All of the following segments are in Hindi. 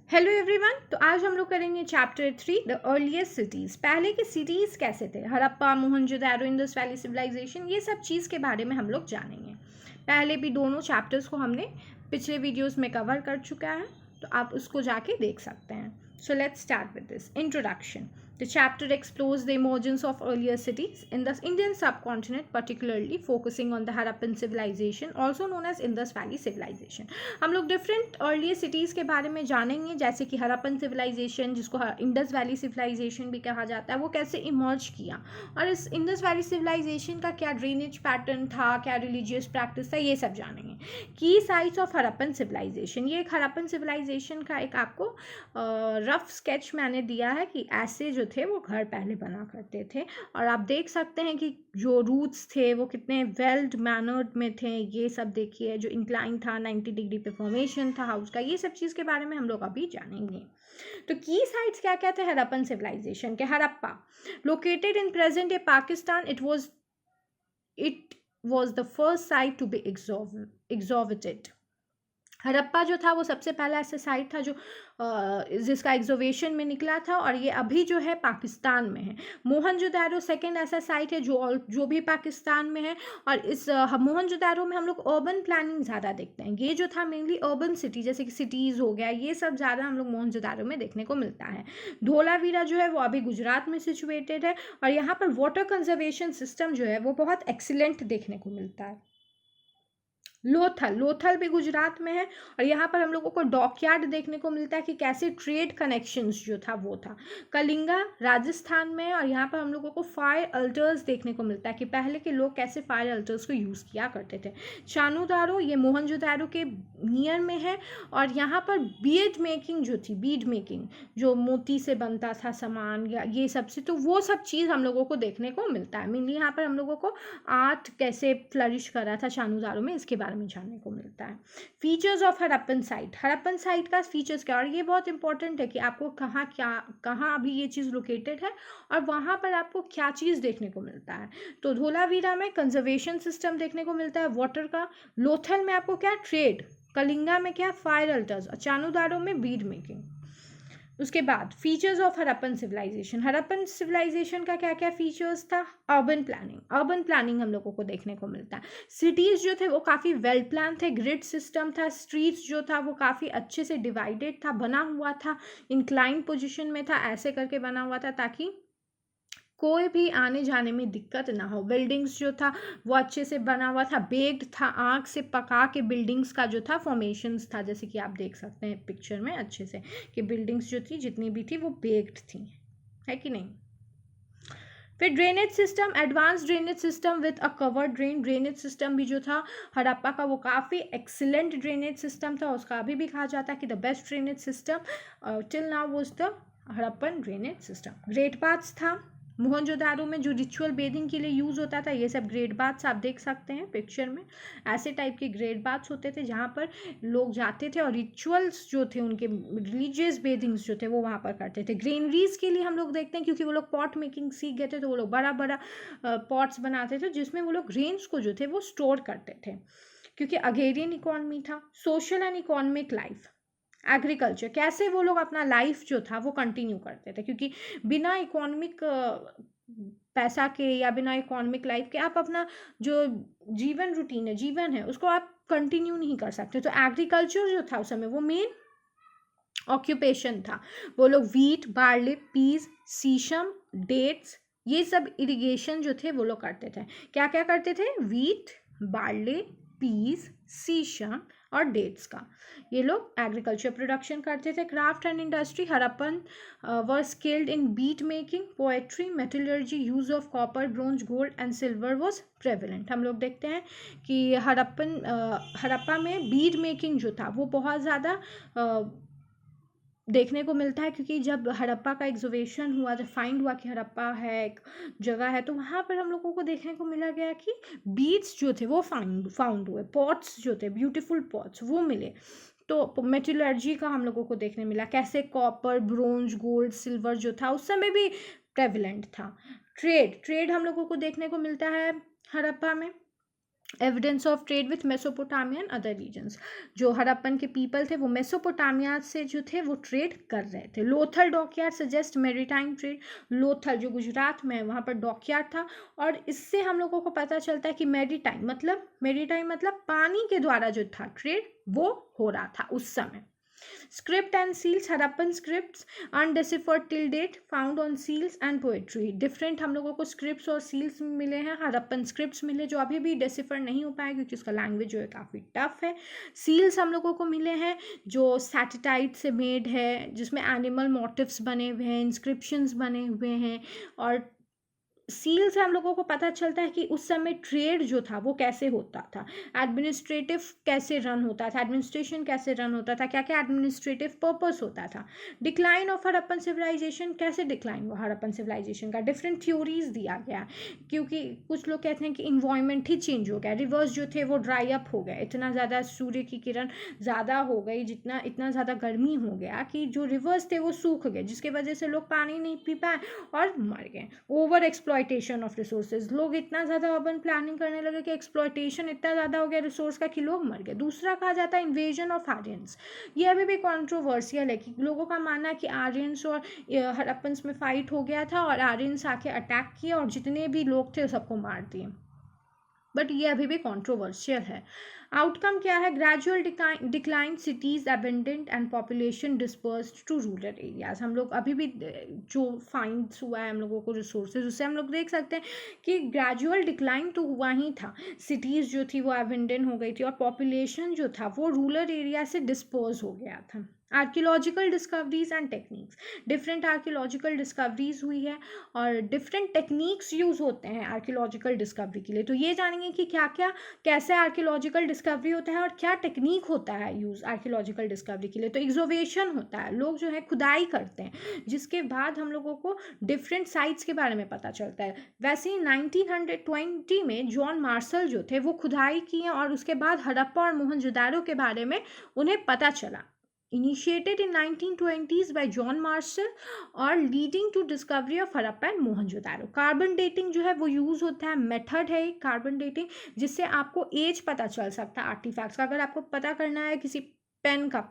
Hello everyone. तो आज हम लोग करेंगे चैप्टर 3 द अर्लीस्ट सिटीज़। पहले के सिटीज़ कैसे थे, Harappa, Mohenjodaro, Indus Valley civilisation, ये सब चीज़ के बारे में हम लोग जानेंगे। पहले भी दोनों चैप्टर्स को हमने पिछले वीडियोस में कवर कर चुका है, तो आप उसको जाके देख सकते हैं। So let's start with this introduction. The chapter explores the emergence of earlier cities in the Indian subcontinent, particularly focusing on the Harappan civilization, also known as Indus Valley civilization. हम लोग डिफरेंट अर्ली सिटीज़ के बारे में जानेंगे, जैसे कि हड़प्पन सिविलाइजेशन, जिसको इंडस वैली सिविलाइजेशन भी कहा जाता है, वो कैसे इमर्ज किया, और इस इंडस वैली सिविलाइजेशन का क्या ड्रेनेज पैटर्न था, क्या रिलीजियस प्रैक्टिस था, ये सब जानेंगे। की साइट्स ऑफ हड़प्पन सिविलाइजेशन, ये एक हड़प्पन सिविलाइजेशन का एक आपको रफ स्केच मैंने दिया है कि ऐसे जो थे वो घर पहले बना करते थे, और आप देख सकते हैं कि जो रूट्स थे वो कितने वेल मैनर्ड में थे। ये सब देखिए, जो इंक्लाइन था 90 डिग्री पे फॉर्मेशन था हाउस का, ये सब चीज़ के बारे में हम लोग अभी जानेंगे। तो की साइट्स क्या क्या थे हड़प्पन सिविलाइजेशन के? Harappa located in present day Pakistan, it was the first site to be excavated. Harappa जो था वो सबसे पहला ऐसा साइट था जो जिसका एग्जोवेशन में निकला था, और ये अभी जो है पाकिस्तान में है। मोहनजोदारो सेकंड ऐसा साइट है जो भी पाकिस्तान में है, और इस मोहनजोदारो में हम लोग अर्बन प्लानिंग ज़्यादा देखते हैं। ये जो था मेनली अर्बन सिटी, जैसे कि सिटीज़ हो गया, ये सब ज़्यादा हम लोग मोहनजोदारो में देखने को मिलता है। धोलावीरा जो है वो अभी गुजरात में सिचुएटेड है, और यहाँ पर वाटर कंजर्वेशन सिस्टम जो है वो बहुत एक्सीलेंट देखने को मिलता है। लोथल भी गुजरात में है, और यहाँ पर हम लोगों को डॉकयार्ड देखने को मिलता है कि कैसे ट्रेड कनेक्शंस जो था वो था। कलिंगा राजस्थान में है, और यहाँ पर हम लोगों को फायर अल्टर्स देखने को मिलता है कि पहले के लोग कैसे फायर अल्टर्स को यूज़ किया करते थे। चानूदारो ये मोहनजोदारो के नियर में है, और यहाँ पर बीड मेकिंग जो थी, बीड मेकिंग जो मोती से बनता था सामान या ये सब से, तो वो सब चीज़ हम लोगों को देखने को मिलता है। मीनली यहाँ पर हम लोगों को आर्ट कैसे फ्लरिश कर रहा था चानूदारो में, इसके बारे में जानने को मिलता है। फीचर्स ऑफ हड़प्पन साइट का फीचर्स क्या, और ये बहुत इंपॉर्टेंट है कि आपको कहाँ अभी ये चीज़ लोकेटेड है, और वहाँ पर आपको क्या चीज़ देखने को मिलता है। तो धोलावीरा में कंजर्वेशन सिस्टम देखने को मिलता है वाटर का, लोथल में आपको क्या ट्रेड, कलिंगा में क्या फायर अल्टर्स, और चानूदारो में बीड मेकिंग। उसके बाद फीचर्स ऑफ हड़प्पन सिविलाइजेशन का क्या क्या फीचर्स था? अर्बन प्लानिंग हम लोगों को देखने को मिलता है। सिटीज़ जो थे वो काफ़ी वेल प्लान थे, ग्रिड सिस्टम था, स्ट्रीट्स जो था वो काफ़ी अच्छे से डिवाइडेड था, बना हुआ था, इंक्लाइन पोजिशन में था, ऐसे करके बना हुआ था ताकि कोई भी आने जाने में दिक्कत ना हो। बिल्डिंग्स जो था वो अच्छे से बना हुआ था, बेक्ड था, आग से पका के बिल्डिंग्स का जो था फॉर्मेशंस था, जैसे कि आप देख सकते हैं पिक्चर में अच्छे से कि बिल्डिंग्स जो थी जितनी भी थी वो बेक्ड थी, है कि नहीं। फिर drainage system, advance drainage system with a covered drainage system भी जो था हड़प्पा का, वो काफ़ी एक्सीलेंट ड्रेनेज सिस्टम था। उसका अभी भी कहा जाता है कि the best drainage system till now was the Harappan drainage system. Great baths था मोहनजोदारो में, जो रिचुअल बेदिंग के लिए यूज़ होता था। ये सब ग्रेट बाथ्स आप देख सकते हैं पिक्चर में, ऐसे टाइप के ग्रेट बाथ्स होते थे जहाँ पर लोग जाते थे और रिचुअल्स जो थे उनके रिलीजियस बेदिंग्स जो थे वो वहाँ पर करते थे। ग्रेनरीज के लिए हम लोग देखते हैं, क्योंकि वो लोग पॉट मेकिंग सीख गए थे, तो वो लोग बड़ा बड़ा पॉट्स बनाते थे जिसमें वो लोग ग्रेन्स को जो थे वो स्टोर करते थे, क्योंकि अगेरियन इकोनॉमी था। Social and economic life, agriculture, कैसे वो लोग अपना लाइफ जो था वो कंटिन्यू करते थे, क्योंकि बिना इकोनॉमिक पैसा के या बिना इकोनॉमिक लाइफ के आप अपना जो जीवन है उसको आप कंटिन्यू नहीं कर सकते। तो एग्रीकल्चर जो था उस समय वो मेन ऑक्यूपेशन था। वो लोग wheat, barley, peas, sesame, dates, ये सब इरिगेशन जो थे वो लोग करते थे। क्या क्या करते थे? व्हीट, बार्ली, पीस, सीशम और डेट्स का ये लोग एग्रीकल्चर प्रोडक्शन करते थे। Craft and industry, Harappan were skilled in bead making, pottery, metallurgy, use of copper, bronze, gold and silver was prevalent. हम लोग देखते हैं कि हड़प्पा में बीड मेकिंग जो था वो बहुत ज़्यादा देखने को मिलता है, क्योंकि जब हड़प्पा का एग्जोवेशन हुआ, जब फाइंड हुआ कि हड़प्पा है एक जगह है, तो वहाँ पर हम लोगों को देखने को मिला गया कि बीड्स जो थे वो फाउंड हुए, पॉट्स जो थे, ब्यूटीफुल पॉट्स वो मिले। तो मेटलर्जी का हम लोगों को देखने मिला, कैसे कॉपर, ब्रोंज, गोल्ड, सिल्वर जो था उस समय भी प्रेवलेंट था। ट्रेड हम लोगों को देखने को मिलता है हड़प्पा में। Evidence of trade with Mesopotamia and other regions. जो हड़प्पन के पीपल थे वो मेसोपोटामिया से जो थे वो ट्रेड कर रहे थे। Lothal dockyard suggest maritime trade. Lothal जो गुजरात में है वहाँ पर डॉकयार्ड था, और इससे हम लोगों को पता चलता है कि मेरीटाइम मतलब पानी के द्वारा जो था ट्रेड वो हो रहा था उस समय। Script and seals, Harappan scripts undeciphered till date found on seals and poetry। Different हम लोगों को स्क्रिप्ट्स और सील्स मिले हैं, हड़प्पन स्क्रिप्ट्स मिले जो अभी भी डेसिफर नहीं हो पाए क्योंकि उसका लैंग्वेज जो है काफ़ी टफ है। सील्स हम लोगों को मिले हैं जो सैटेलाइट से मेड है, जिसमें एनिमल मोटिव्स बने हुए हैं, इंस्क्रिप्शंस बने हुए हैं, और सील से हम लोगों को पता चलता है कि उस समय ट्रेड जो था वो कैसे होता था, एडमिनिस्ट्रेटिव कैसे रन होता था, एडमिनिस्ट्रेशन कैसे रन होता था, क्या क्या एडमिनिस्ट्रेटिव पर्पस होता था। डिक्लाइन ऑफ हड़प्पन सिविलाइजेशन, कैसे डिक्लाइन हुआ हड़प्पन सिविलाइजेशन का, डिफरेंट थ्योरीज दिया गया, क्योंकि कुछ लोग कहते हैं कि इन्वायरमेंट ही चेंज हो गया, रिवर्स जो थे वो ड्राई अप हो गए, इतना ज़्यादा सूर्य की किरण ज़्यादा हो गई, इतना ज़्यादा गर्मी हो गया कि जो रिवर्स थे वो सूख गए, जिसकी वजह से लोग पानी नहीं पी पाए और मर गए। ओवर एक्सप्लॉयटेशन ऑफ रिसोर्सेज, लोग इतना ज़्यादा अर्बन प्लानिंग करने लगे कि एक्सप्लॉयटेशन इतना ज़्यादा हो गया रिसोर्स का कि लोग मर गए। दूसरा कहा जाता है इन्वेजन ऑफ आर्यंस। ये अभी भी कॉन्ट्रोवर्शियल है कि लोगों का मानना है कि आर्यंस और हड़प्पन्स में फाइट हो गया था और आर्यंस आके अटैक किए और जितने भी लोग थे सबको मार दिए, बट ये अभी भी कॉन्ट्रोवर्शियल है। आउटकम क्या है, gradual decline, cities abandoned and population dispersed to rural areas. हम लोग अभी भी जो फाइंड्स हुआ है हम लोगों को रिसोर्सेज, उससे हम लोग देख सकते हैं कि ग्रेजुअल डिक्लाइन तो हुआ ही था, सिटीज़ जो थी वो अबेंडन हो गई थी और पॉपुलेशन जो था वो रूरल एरिया से डिस्पर्स हो गया था। Archaeological discoveries and techniques, different archaeological discoveries हुई है और डिफरेंट टेक्निक्स यूज़ होते हैं आर्कियोलॉजिकल डिस्कवरी के लिए। तो ये जानेंगे कि क्या क्या कैसे आर्कियोलॉजिकल डिस्कवरी होता है और क्या टेक्निक होता है यूज़ आर्कियोलॉजिकल डिस्कवरी के लिए। तो एक्सोवेशन होता है, लोग जो है खुदाई करते हैं जिसके बाद हम लोगों को डिफरेंट साइट्स के बारे में पता चलता है। वैसे ही 1920 में जॉन मार्शल जो थे वो खुदाई किए और उसके बाद हड़प्पा और मोहनजोदारो के बारे में उन्हें पता चला। Initiated in 1920s by John Marshall और leading to discovery of Harappa and Mohenjodaro. Carbon dating जो है वो यूज़ होता है, मेथड है कार्बन डेटिंग, जिससे आपको एज पता चल सकता है आर्टिफैक्ट्स का। अगर आपको पता करना है किसी पेन का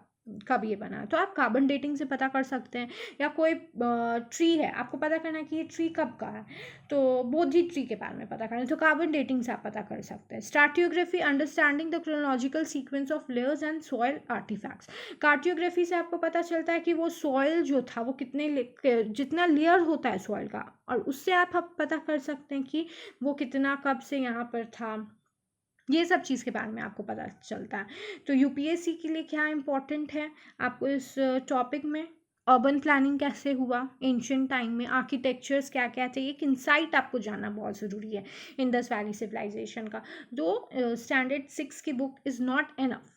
कब ये बना है तो आप कार्बन डेटिंग से पता कर सकते हैं, या कोई ट्री है आपको पता करना है कि ये ट्री कब का है तो बोधि ट्री के बारे में पता करना है तो कार्बन डेटिंग से आप पता कर सकते हैं। Stratigraphy, understanding the chronological sequence of layers and soil artefacts. Cartography से आपको पता चलता है कि वो सॉइल जो था वो जितना लेयर होता है सॉइल का, और उससे आप पता कर सकते हैं कि वो कितना कब से यहाँ पर था, ये सब चीज़ के बारे में आपको पता चलता है। तो यूपीएससी के लिए क्या इंपॉर्टेंट है आपको इस टॉपिक में, अर्बन प्लानिंग कैसे हुआ एंशिएंट टाइम में, आर्किटेक्चर्स क्या क्या थे, एक इंसाइट आपको जानना बहुत ज़रूरी है इंडस वैली सिविलाइजेशन का। दो स्टैंडर्ड 6 की book is not enough,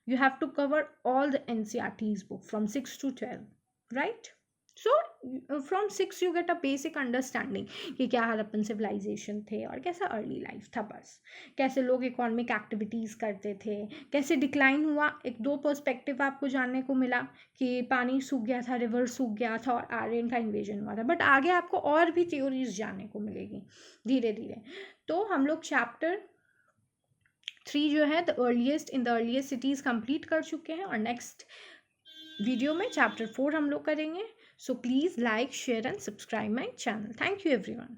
you have to cover all the NCERT's book from 6 to 12, right. So from 6 you get a basic understanding कि क्या हड़प्पन सिविलाइजेशन थे और कैसा अर्ली लाइफ था, बस कैसे लोग इकोनॉमिक एक्टिविटीज़ करते थे, कैसे डिक्लाइन हुआ। एक दो पर्सपेक्टिव आपको जानने को मिला कि पानी सूख गया था, रिवर सूख गया था और आर्यन का इन्वेजन हुआ था, बट आगे आपको और भी थ्योरीज जानने को मिलेगी धीरे धीरे। तो हम लोग चैप्टर 3 जो है द अर्लीस्ट सिटीज़ कंप्लीट कर चुके हैं और नेक्स्ट वीडियो में चैप्टर 4 हम लोग करेंगे। So please like, share and subscribe my channel. Thank you everyone.